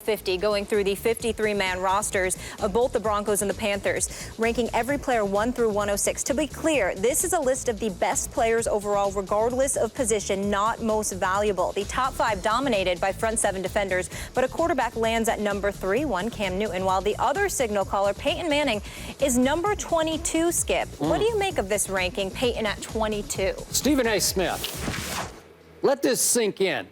50, going through the 53-man rosters of both the Broncos and the Panthers, ranking every player 1 through 106. To be clear, this is a list of the best players overall, regardless of position, not most valuable. The top 5 dominated by front 7 defenders, but a quarterback lands at number 3, one Cam Newton, while the other signal caller, Peyton Manning, is number 22, Skip. What do you make of this ranking, Peyton at 22? Stephen A. Smith, let this sink in.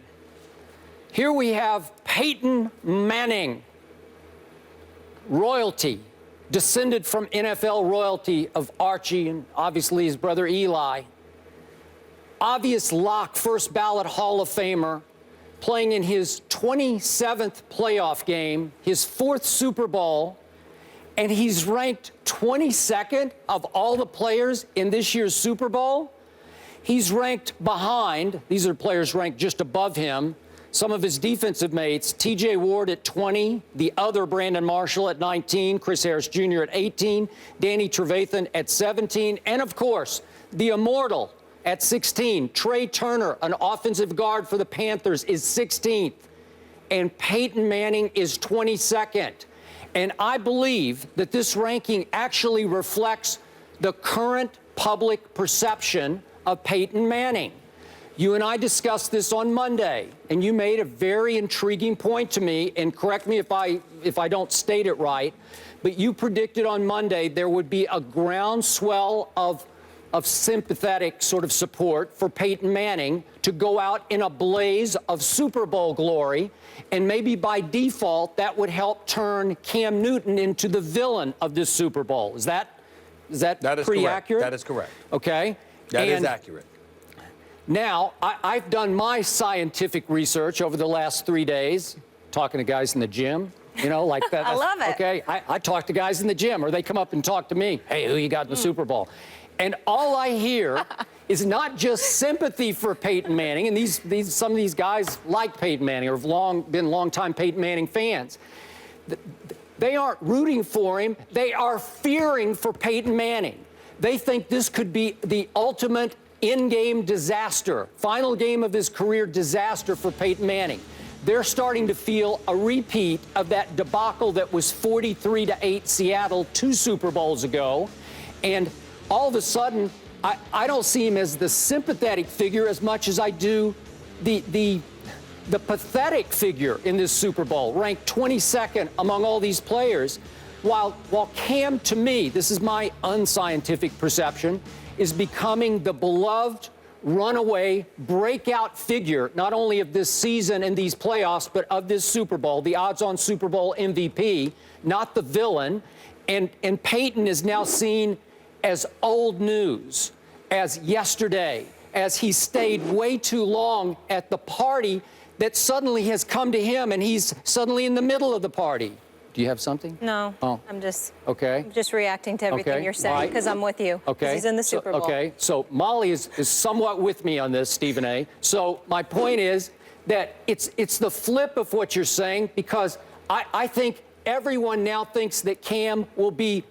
Here we have Peyton Manning, royalty, descended from NFL royalty of Archie and obviously his brother Eli. Obvious lock, first ballot Hall of Famer, playing in his 27th playoff game, his 4th Super Bowl, and he's ranked 22nd of all the players in this year's Super Bowl. He's ranked behind, these are players ranked just above him, some of his defensive mates, T.J. Ward at 20, the other Brandon Marshall at 19, Chris Harris Jr. at 18, Danny Trevathan at 17, and of course, the immortal at 16, Trey Turner, an offensive guard for the Panthers, is 16th, and Peyton Manning is 22nd. And I believe that this ranking actually reflects the current public perception of Peyton Manning. You and I discussed this on Monday, and you made a very intriguing point to me, and correct me if I don't state it right, but you predicted on Monday there would be a groundswell of sympathetic sort of support for Peyton Manning to go out in a blaze of Super Bowl glory, and maybe by default that would help turn Cam Newton into the villain of this Super Bowl. Is that pretty accurate? That is correct. Okay. That is accurate. Now, I've done my scientific research over the last 3 days, talking to guys in the gym, you know, like that. I love it. Okay, I talk to guys in the gym, or they come up and talk to me. Hey, who you got in the Super Bowl? And all I hear is not just sympathy for Peyton Manning, and some of these guys like Peyton Manning or have been longtime Peyton Manning fans. They aren't rooting for him. They are fearing for Peyton Manning. They think this could be the ultimate in-game disaster, final game of his career disaster for Peyton Manning. They're starting to feel a repeat of that debacle that was 43-8 Seattle 2 Super Bowls ago. And all of a sudden, I don't see him as the sympathetic figure as much as I do the pathetic figure in this Super Bowl, ranked 22nd among all these players. While Cam, to me, this is my unscientific perception, is becoming the beloved, runaway, breakout figure, not only of this season and these playoffs, but of this Super Bowl, the odds-on Super Bowl MVP, not the villain. And Peyton is now seen as old news, as yesterday, as he stayed way too long at the party that suddenly has come to him, and he's suddenly in the middle of the party. Do you have something? No, oh. I'm just reacting to everything you're saying because I'm with you. Okay. He's in the Super Bowl. Okay, so Molly is somewhat with me on this, Stephen A. So my point is that it's the flip of what you're saying, because I think everyone now thinks that Cam will be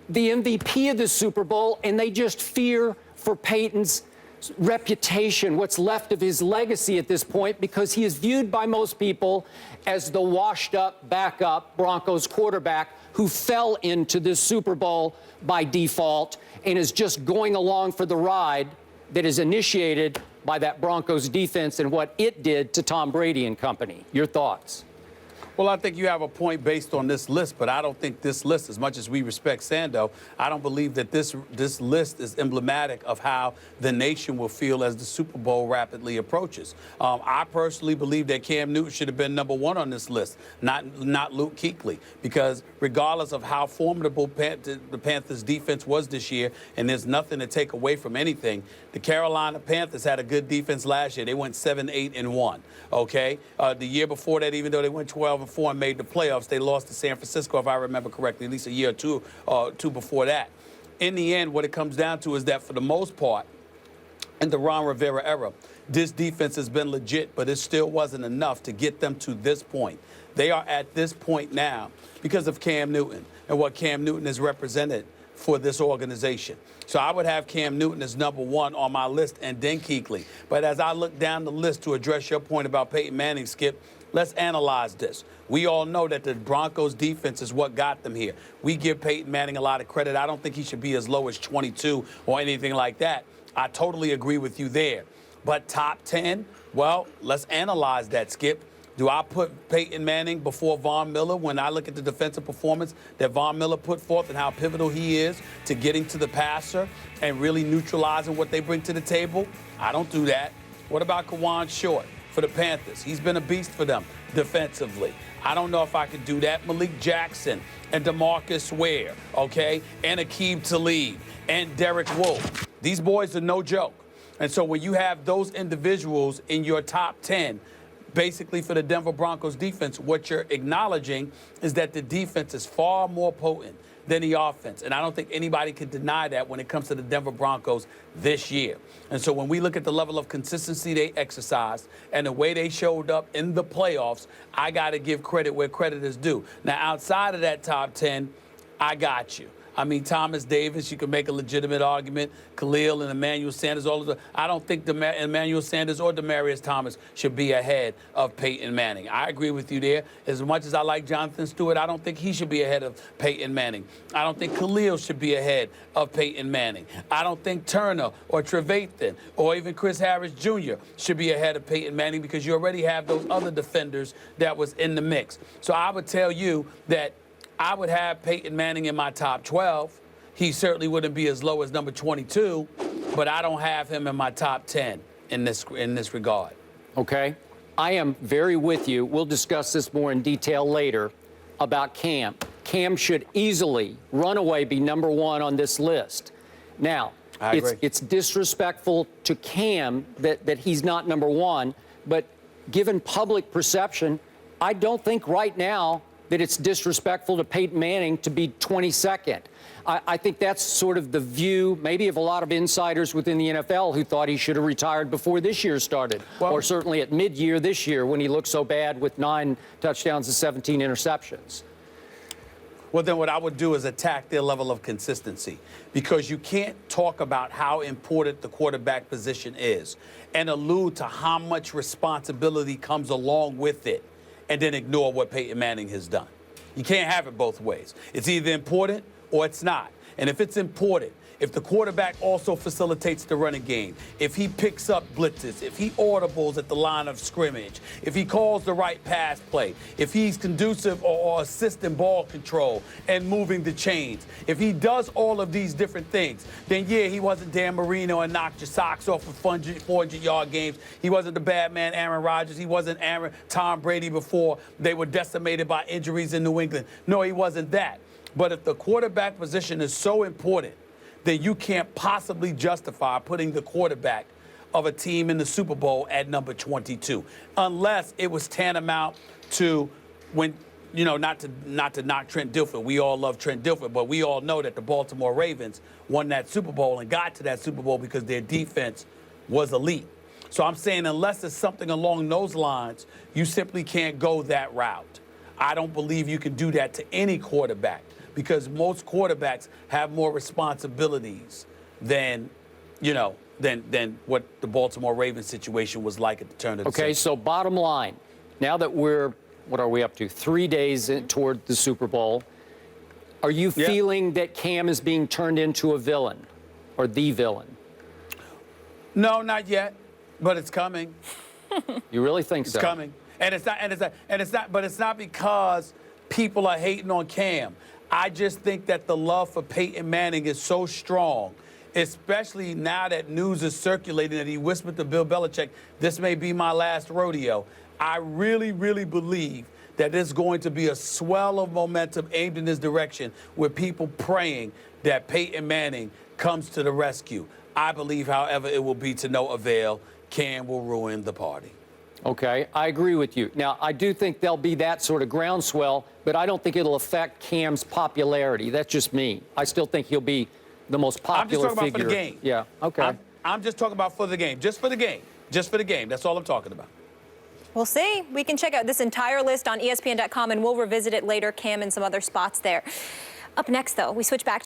the MVP of the Super Bowl, and they just fear for Peyton's reputation, what's left of his legacy at this point, because he is viewed by most people as the washed-up, backup Broncos quarterback who fell into this Super Bowl by default and is just going along for the ride that is initiated by that Broncos defense and what it did to Tom Brady and company. Your thoughts? Well, I think you have a point based on this list, but I don't think this list, as much as we respect Sando, I don't believe that this list is emblematic of how the nation will feel as the Super Bowl rapidly approaches. I personally believe that Cam Newton should have been number 1 on this list, not Luke Kuechly, because regardless of how formidable the Panthers' defense was this year, and there's nothing to take away from anything, the Carolina Panthers had a good defense last year. They went 7-8-1. Okay, the year before that, even though they went 12-4 and made the playoffs, they lost to San Francisco, if I remember correctly, at least a year or two before that. In the end, what it comes down to is that for the most part, in the Ron Rivera era, this defense has been legit, but it still wasn't enough to get them to this point. They are at this point now because of Cam Newton and what Cam Newton has represented for this organization. So I would have Cam Newton as number 1 on my list, and then Kuechly. But as I look down the list to address your point about Peyton Manning, Skip, let's analyze this. We all know that the Broncos defense is what got them here. We give Peyton Manning a lot of credit. I don't think he should be as low as 22 or anything like that. I totally agree with you there. But top 10, well, let's analyze that, Skip. Do I put Peyton Manning before Von Miller when I look at the defensive performance that Von Miller put forth and how pivotal he is to getting to the passer and really neutralizing what they bring to the table? I don't do that. What about Kawan Short for the Panthers? He's been a beast for them defensively. I don't know if I could do that. Malik Jackson and DeMarcus Ware, okay, and Aqib Talib and Derek Wolfe. These boys are no joke. And so when you have those individuals in your top 10, basically for the Denver Broncos defense, what you're acknowledging is that the defense is far more potent than the offense. And I don't think anybody can deny that when it comes to the Denver Broncos this year. And so when we look at the level of consistency they exercised and the way they showed up in the playoffs, I got to give credit where credit is due. Now, outside of that top 10, I got you. I mean, Thomas Davis, you can make a legitimate argument. Khalil and Emmanuel Sanders, all of the. I don't think Emmanuel Sanders or Demaryius Thomas should be ahead of Peyton Manning. I agree with you there. As much as I like Jonathan Stewart, I don't think he should be ahead of Peyton Manning. I don't think Khalil should be ahead of Peyton Manning. I don't think Turner or Trevathan or even Chris Harris Jr. should be ahead of Peyton Manning because you already have those other defenders that was in the mix. So I would tell you that I would have Peyton Manning in my top 12. He certainly wouldn't be as low as number 22, but I don't have him in my top 10 in this regard. Okay. I am very with you. We'll discuss this more in detail later about Cam. Cam should easily, runaway, be number one on this list. Now, it's disrespectful to Cam that he's not number one, but given public perception, I don't think right now that it's disrespectful to Peyton Manning to be 22nd. I think that's sort of the view maybe of a lot of insiders within the NFL who thought he should have retired before this year started, or certainly at mid-year this year when he looked so bad with 9 touchdowns and 17 interceptions. Well, then what I would do is attack their level of consistency, because you can't talk about how important the quarterback position is and allude to how much responsibility comes along with it and then ignore what Peyton Manning has done. You can't have it both ways. It's either important or it's not. And if it's important, if the quarterback also facilitates the running game, if he picks up blitzes, if he audibles at the line of scrimmage, if he calls the right pass play, if he's conducive or assisting ball control and moving the chains, if he does all of these different things, then yeah, he wasn't Dan Marino and knocked your socks off for 400-yard games. He wasn't the bad man Aaron Rodgers. He wasn't Tom Brady before they were decimated by injuries in New England. No, he wasn't that. But if the quarterback position is so important, then you can't possibly justify putting the quarterback of a team in the Super Bowl at number 22, unless it was tantamount to when, you know, not to knock Trent Dilfer. We all love Trent Dilfer, but we all know that the Baltimore Ravens won that Super Bowl and got to that Super Bowl because their defense was elite. So I'm saying unless it's something along those lines, you simply can't go that route. I don't believe you can do that to any quarterback, because most quarterbacks have more responsibilities than, you know, than what the Baltimore Ravens situation was like at the turn of the century. Okay, so bottom line, now that we're, what are we up to, 3 days toward the Super Bowl, are you feeling that Cam is being turned into a villain or the villain? No, not yet, but it's coming. You really think so? It's coming. But it's not because people are hating on Cam. I just think that the love for Peyton Manning is so strong, especially now that news is circulating that he whispered to Bill Belichick, this may be my last rodeo. I really, really believe that there's going to be a swell of momentum aimed in this direction with people praying that Peyton Manning comes to the rescue. I believe, however, it will be to no avail. Cam will ruin the party. Okay, I agree with you. Now, I do think there'll be that sort of groundswell, but I don't think it'll affect Cam's popularity. That's just me. I still think he'll be the most popular figure. I'm just talking about for the game. Yeah, okay. I'm just talking about for the game. Just for the game. Just for the game. That's all I'm talking about. We'll see. We can check out this entire list on ESPN.com, and we'll revisit it later, Cam, and some other spots there. Up next, though, we switch back